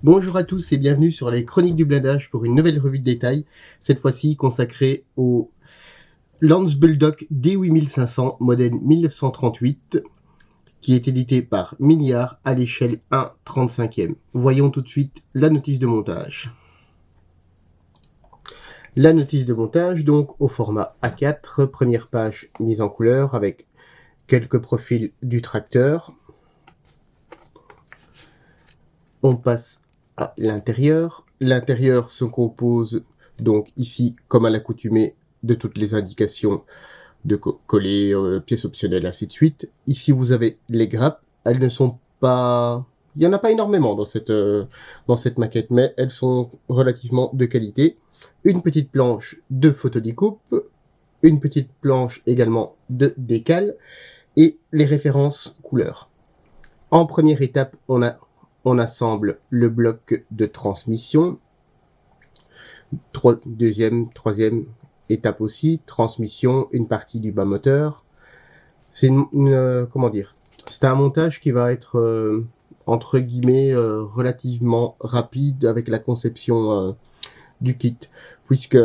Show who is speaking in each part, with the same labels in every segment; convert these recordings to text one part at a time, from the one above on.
Speaker 1: Bonjour à tous et bienvenue sur les Chroniques du Blindage pour une nouvelle revue de détail, cette fois-ci consacrée au Lance Bulldog D8500 modèle 1938 qui est édité par Milliard à l'échelle 1/35e. Voyons tout de suite la notice de montage. La notice de montage donc au format A4, première page mise en couleur avec quelques profils du tracteur. On passe à l'intérieur. L'intérieur se compose donc ici, comme à l'accoutumée, de toutes les indications de coller, pièces optionnelles, ainsi de suite. Ici, vous avez les grappes. Elles ne sont pas... Il n'y en a pas énormément dans cette maquette, mais elles sont relativement de qualité. Une petite planche de photodécoupe, une petite planche également de décale, et les références couleurs. En première étape, on assemble le bloc de transmission. Deuxième, troisième étape aussi, transmission, une partie du bas moteur. C'est comment dire, c'est un montage qui va être entre guillemets relativement rapide avec la conception du kit, puisque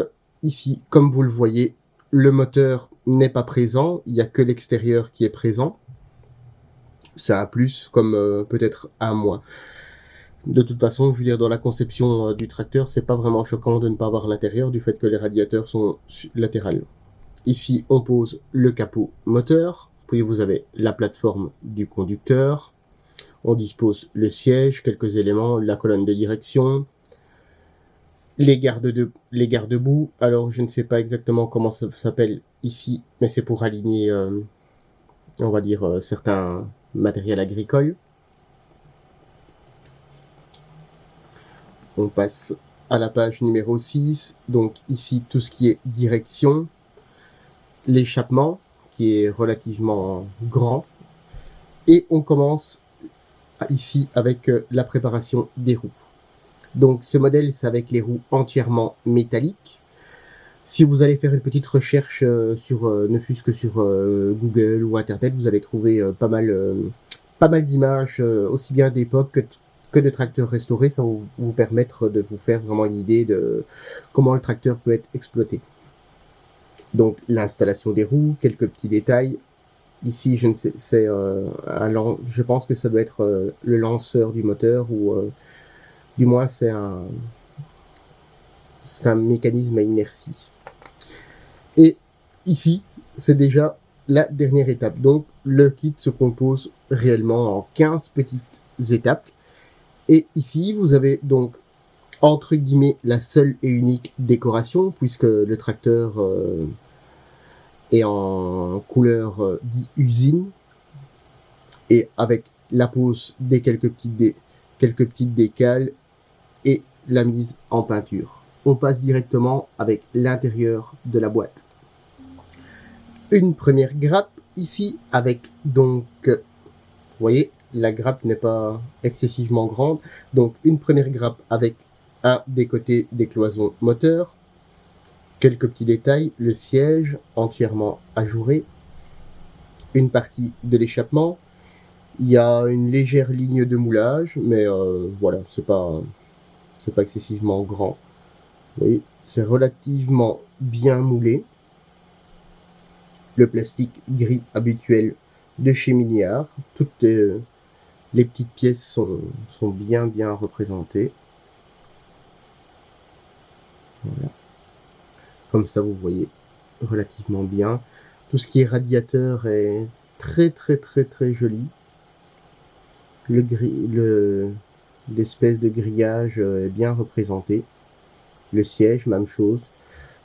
Speaker 1: ici, comme vous le voyez, le moteur n'est pas présent, il n'y a que l'extérieur qui est présent. Ça a plus comme peut-être un mois. De toute façon, je veux dire, dans la conception du tracteur, c'est pas vraiment choquant de ne pas avoir l'intérieur du fait que les radiateurs sont latérales. Ici, on pose le capot moteur, puis vous avez la plateforme du conducteur, on dispose le siège, quelques éléments, la colonne de direction, les garde-boue. Alors, je ne sais pas exactement comment ça s'appelle ici, mais c'est pour aligner, on va dire, certains matériels agricoles. On passe à la page numéro 6, donc ici tout ce qui est direction, l'échappement qui est relativement grand, et on commence ici avec la préparation des roues. Donc ce modèle c'est avec les roues entièrement métalliques. Si vous allez faire une petite recherche ne fût-ce que sur Google ou Internet, vous allez trouver pas mal d'images, aussi bien d'époque que de tracteurs restaurés. Ça va vous permettre de vous faire vraiment une idée de comment le tracteur peut être exploité. Donc l'installation des roues, quelques petits détails. Ici, je ne sais, je pense que ça doit être le lanceur du moteur ou du moins c'est un mécanisme à inertie. Et ici, c'est déjà la dernière étape. Donc le kit se compose réellement en 15 petites étapes. Et ici, vous avez donc entre guillemets la seule et unique décoration, puisque le tracteur est en couleur dit usine, et avec la pose des quelques petites décales et la mise en peinture. On passe directement avec l'intérieur de la boîte. Une première grappe ici avec donc, vous voyez, la grappe n'est pas excessivement grande, donc une première grappe avec un des côtés des cloisons moteur, quelques petits détails, le siège entièrement ajouré, une partie de l'échappement, il y a une légère ligne de moulage, mais voilà, c'est pas excessivement grand. Vous voyez, c'est relativement bien moulé. Le plastique gris habituel de chez Milliard. Toutes les petites pièces sont bien représentées. Voilà. Comme ça, vous voyez relativement bien. Tout ce qui est radiateur est très joli. L'espèce de grillage est bien représenté. Le siège, même chose.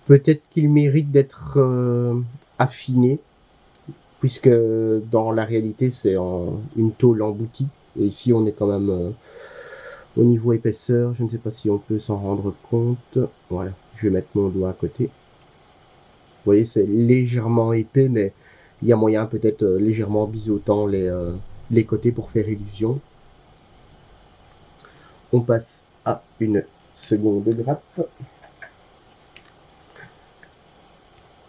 Speaker 1: Peut-être qu'il mérite d'être affiné, puisque dans la réalité, c'est une tôle emboutie. Et ici, on est quand même au niveau épaisseur. Je ne sais pas si on peut s'en rendre compte. Voilà, je vais mettre mon doigt à côté. Vous voyez, c'est légèrement épais, mais il y a moyen peut-être légèrement biseautant les côtés pour faire illusion. On passe à une seconde grappe.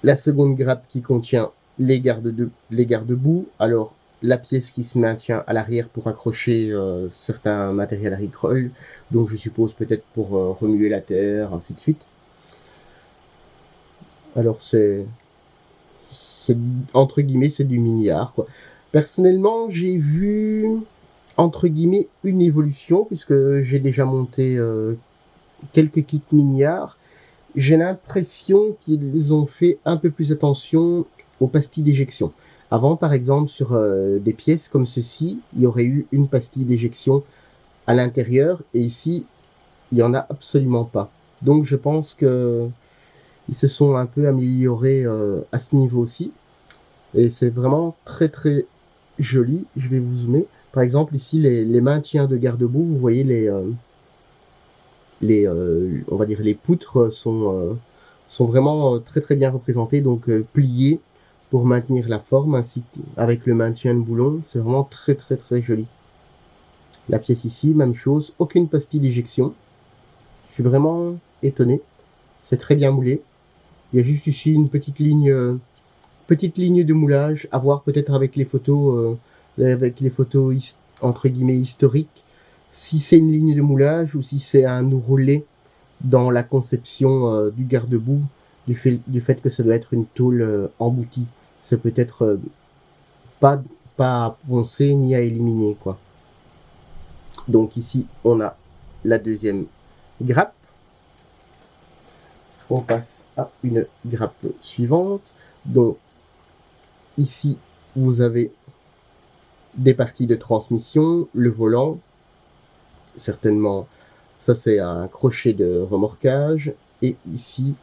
Speaker 1: La seconde grappe qui contient les garde-boue. Alors, la pièce qui se maintient à l'arrière pour accrocher certains matériels agricoles, donc je suppose peut-être pour remuer la terre, ainsi de suite. Alors c'est entre guillemets, c'est du mini-art, quoi. Personnellement, j'ai vu entre guillemets une évolution, puisque j'ai déjà monté quelques kits mini-art. J'ai l'impression qu'ils ont fait un peu plus attention aux pastilles d'éjection. Avant, par exemple, sur des pièces comme ceci, il y aurait eu une pastille d'éjection à l'intérieur, et ici, il n'y en a absolument pas. Donc je pense que ils se sont un peu améliorés à ce niveau aussi. Et c'est vraiment très très joli. Je vais vous zoomer. Par exemple, ici, les maintiens de garde-boue, vous voyez on va dire les poutres sont vraiment très très bien représentées, donc pliées pour maintenir la forme, ainsi avec le maintien de boulon. C'est vraiment très très très joli. La pièce ici, même chose, aucune pastille d'éjection. Je suis vraiment étonné. C'est très bien moulé. Il y a juste ici une petite ligne de moulage, à voir peut-être avec les photos entre guillemets historiques, si c'est une ligne de moulage ou si c'est un roulé dans la conception du garde-boue, du fait que ça doit être une tôle emboutie. C'est peut-être pas à poncer ni à éliminer, quoi. Donc ici, on a la deuxième grappe. On passe à une grappe suivante. Donc ici, vous avez des parties de transmission, le volant, certainement, ça c'est un crochet de remorquage, et ici,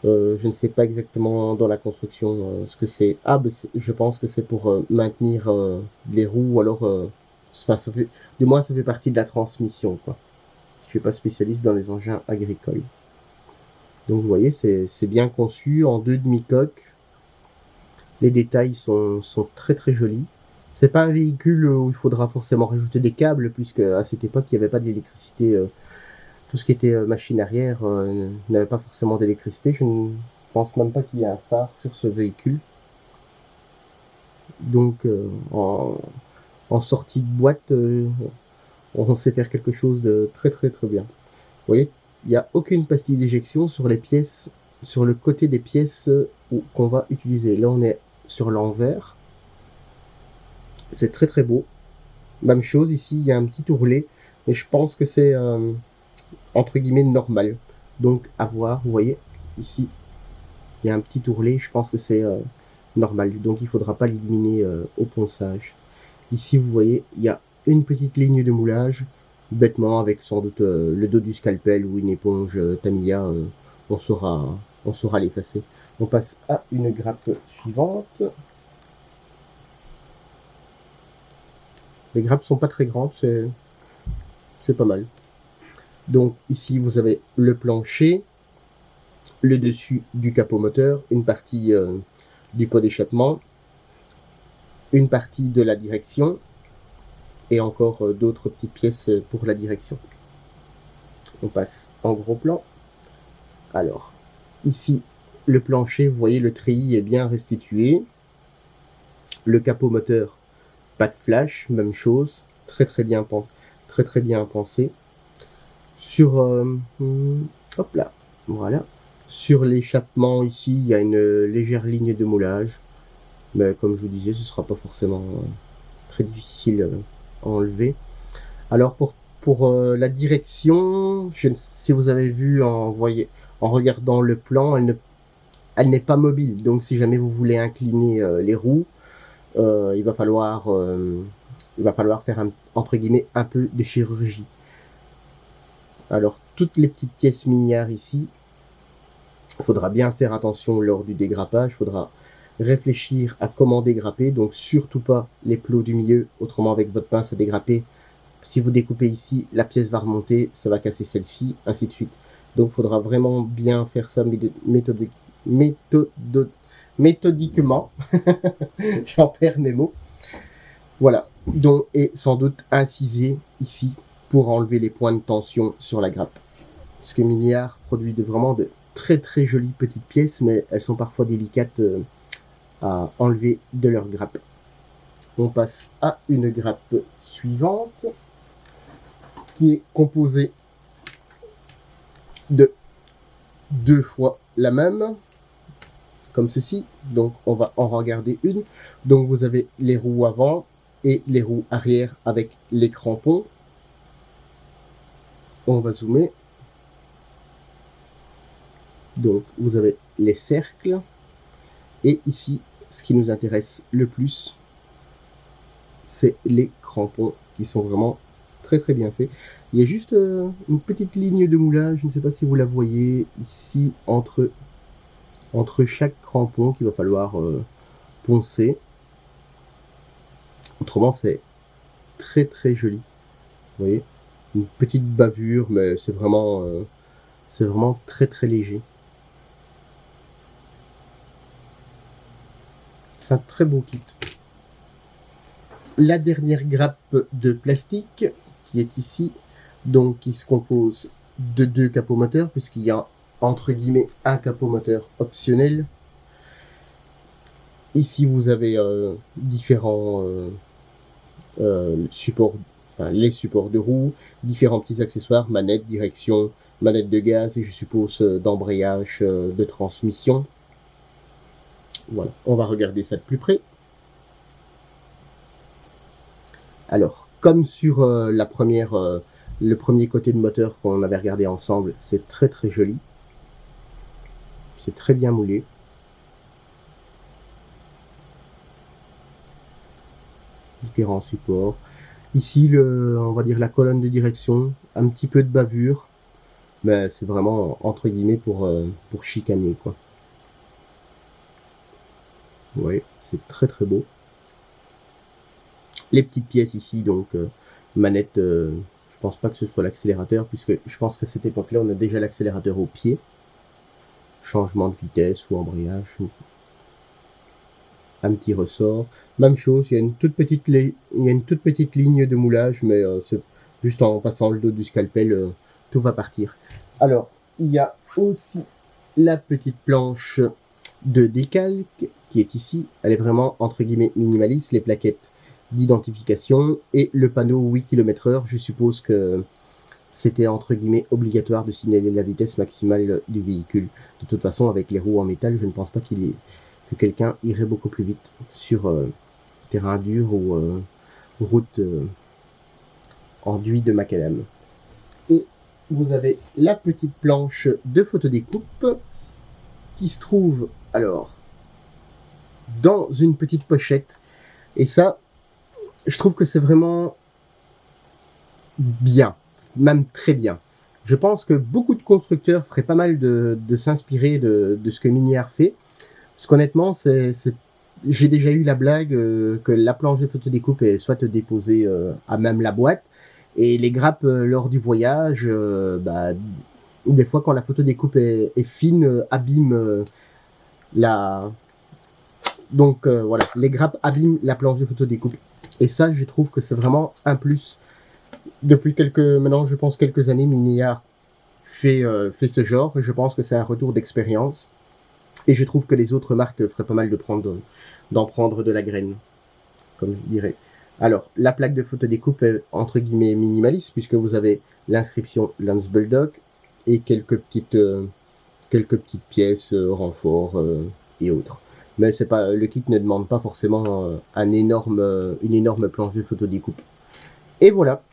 Speaker 1: je ne sais pas exactement dans la construction ce que c'est. Ah, ben je pense que c'est pour maintenir les roues, alors, enfin, du moins ça fait partie de la transmission, quoi. Je suis pas spécialiste dans les engins agricoles. Donc vous voyez, c'est bien conçu en deux demi-coques. Les détails sont très très jolis. C'est pas un véhicule où il faudra forcément rajouter des câbles, puisque à cette époque il n'y avait pas d'électricité. Tout ce qui était machine arrière n'avait pas forcément d'électricité. Je ne pense même pas qu'il y ait un phare sur ce véhicule. Donc en sortie de boîte, on sait faire quelque chose de très très très bien. Vous voyez, il n'y a aucune pastille d'éjection sur les pièces, sur le côté des pièces qu'on va utiliser. Là on est sur l'envers. C'est très très beau. Même chose ici, il y a un petit ourlet, mais je pense que c'est entre guillemets normal. Donc à voir, vous voyez, ici, il y a un petit ourlet, je pense que c'est normal. Donc il ne faudra pas l'éliminer au ponçage. Ici, vous voyez, il y a une petite ligne de moulage, bêtement, avec sans doute le dos du scalpel ou une éponge Tamiya, on saura l'effacer. On passe à une grappe suivante. Les grappes sont pas très grandes, c'est pas mal. Donc ici, vous avez le plancher, le dessus du capot moteur, une partie du pot d'échappement, une partie de la direction et encore d'autres petites pièces pour la direction. On passe en gros plan. Alors, ici, le plancher, vous voyez, le treillis est bien restitué. Le capot moteur, pas de flash, même chose, très très bien pensé. Sur, hop là, voilà. Sur l'échappement, ici, il y a une légère ligne de moulage. Mais comme je vous disais, ce sera pas forcément très difficile à enlever. Alors pour la direction, si vous avez vu en regardant le plan, elle n'est pas mobile. Donc si jamais vous voulez incliner les roues, il va falloir faire entre guillemets un peu de chirurgie. Alors toutes les petites pièces minières ici, il faudra bien faire attention lors du dégrappage. Il faudra réfléchir à comment dégrapper, donc surtout pas les plots du milieu, autrement avec votre pince à dégrapper. Si vous découpez ici, la pièce va remonter, ça va casser celle-ci, ainsi de suite. Donc il faudra vraiment bien faire ça méthodiquement. J'en perds mes mots. Voilà, donc et sans doute inciser ici pour enlever les points de tension sur la grappe. Parce que Mini-Art produit vraiment de très très jolies petites pièces, mais elles sont parfois délicates à enlever de leur grappe. On passe à une grappe suivante qui est composée de 2 fois la même, comme ceci. Donc on va en regarder une. Donc vous avez les roues avant et les roues arrière avec les crampons. On va zoomer. Donc vous avez les cercles. Et ici, ce qui nous intéresse le plus, c'est les crampons qui sont vraiment très très bien faits. Il y a juste une petite ligne de moulage, je ne sais pas si vous la voyez ici entre chaque crampon qu'il va falloir poncer. Autrement, c'est très très joli. Vous voyez, une petite bavure, mais c'est vraiment très très léger. C'est un très beau kit. La dernière grappe de plastique qui est ici, donc qui se compose de 2 capots moteurs, puisqu'il y a entre guillemets un capot moteur optionnel. Ici vous avez différents supports, enfin les supports de roue, différents petits accessoires, manette, direction, manette de gaz et je suppose d'embrayage, de transmission. Voilà, on va regarder ça de plus près. Alors, comme sur le premier côté de moteur qu'on avait regardé ensemble, c'est très très joli. C'est très bien moulé. Différents supports. Ici, on va dire la colonne de direction, un petit peu de bavure, mais c'est vraiment entre guillemets pour chicaner, quoi. Ouais, c'est très très beau. Les petites pièces ici, donc manette, je pense pas que ce soit l'accélérateur, puisque je pense qu'à cette époque-là, on a déjà l'accélérateur au pied. Changement de vitesse ou embrayage, ou un petit ressort. Même chose, il y a une toute petite ligne de moulage, mais c'est juste en passant le dos du scalpel, tout va partir. Alors, il y a aussi la petite planche de décalque qui est ici. Elle est vraiment entre guillemets minimaliste. Les plaquettes d'identification et le panneau 8 km/h. Je suppose que c'était entre guillemets obligatoire de signaler la vitesse maximale du véhicule. De toute façon, avec les roues en métal, je ne pense pas que quelqu'un irait beaucoup plus vite sur terrain dur ou route enduit de macadam. Et vous avez la petite planche de photodécoupe qui se trouve alors dans une petite pochette. Et ça, je trouve que c'est vraiment bien, même très bien. Je pense que beaucoup de constructeurs feraient pas mal de s'inspirer de ce que Miniar fait. Parce qu'honnêtement, j'ai déjà eu la blague que la planche de photodécoupe est soit déposée à même la boîte, et les grappes lors du voyage, des fois quand la photodécoupe est fine, abîme la... Donc voilà, les grappes abîment la planche de photodécoupe. Et ça, je trouve que c'est vraiment un plus. Depuis maintenant je pense quelques années, Miniar fait ce genre, et je pense que c'est un retour d'expérience. Et je trouve que les autres marques feraient pas mal d'en prendre de la graine, comme je dirais. Alors, la plaque de photodécoupe est entre guillemets minimaliste, puisque vous avez l'inscription Lance Bulldog et quelques petites pièces, renforts et autres. Mais c'est pas, le kit ne demande pas forcément une énorme planche de photodécoupe. Et voilà.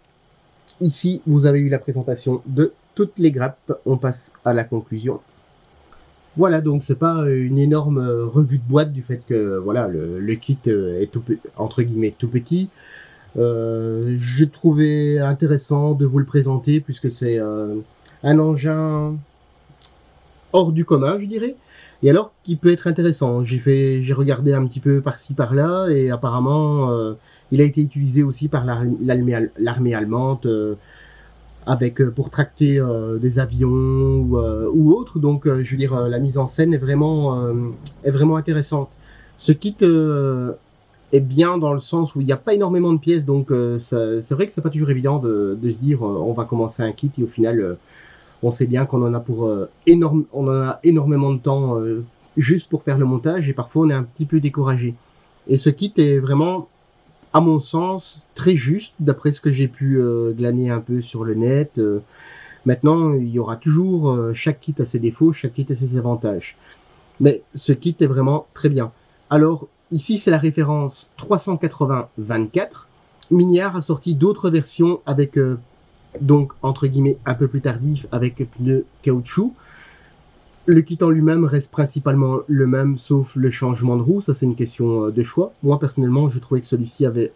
Speaker 1: Ici, vous avez eu la présentation de toutes les grappes. On passe à la conclusion. Voilà, donc c'est pas une énorme revue de boîte du fait que voilà le kit est entre guillemets tout petit. Je trouvais intéressant de vous le présenter puisque c'est un engin hors du commun, je dirais. Et alors qui peut être intéressant. J'ai regardé un petit peu par-ci par-là et apparemment il a été utilisé aussi par l'armée allemande. Pour tracter des avions ou autres. Donc, je veux dire, la mise en scène est vraiment intéressante. Ce kit est bien dans le sens où il n'y a pas énormément de pièces, donc c'est vrai que c'est pas toujours évident de se dire on va commencer un kit et au final on sait bien qu'on en a on en a énormément de temps juste pour faire le montage et parfois on est un petit peu découragé. Et ce kit est vraiment à mon sens, très juste, d'après ce que j'ai pu glaner un peu sur le net. Maintenant, il y aura toujours, chaque kit a ses défauts, chaque kit a ses avantages. Mais ce kit est vraiment très bien. Alors, ici, c'est la référence 380-24. Miniar a sorti d'autres versions avec, donc, entre guillemets, un peu plus tardif, avec pneus caoutchouc. Le kit en lui-même reste principalement le même, sauf le changement de roue. Ça, c'est une question de choix. Moi, personnellement, je trouvais que celui-ci avait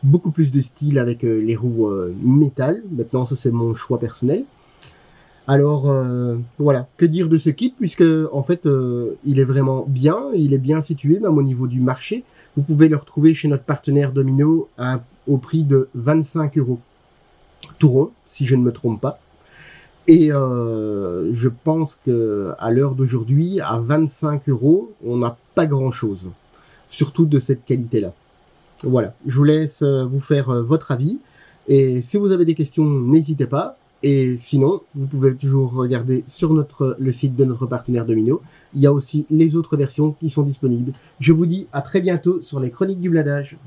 Speaker 1: beaucoup plus de style avec les roues métal. Maintenant, ça, c'est mon choix personnel. Alors, voilà. Que dire de ce kit, puisque, en fait, il est vraiment bien. Il est bien situé, même au niveau du marché. Vous pouvez le retrouver chez notre partenaire Domino au prix de 25 € tout rond, si je ne me trompe pas. Et je pense que à l'heure d'aujourd'hui, à 25 €, on n'a pas grand-chose, surtout de cette qualité-là. Voilà, je vous laisse vous faire votre avis. Et si vous avez des questions, n'hésitez pas. Et sinon, vous pouvez toujours regarder sur le site de notre partenaire Domino. Il y a aussi les autres versions qui sont disponibles. Je vous dis à très bientôt sur les Chroniques du Bladage.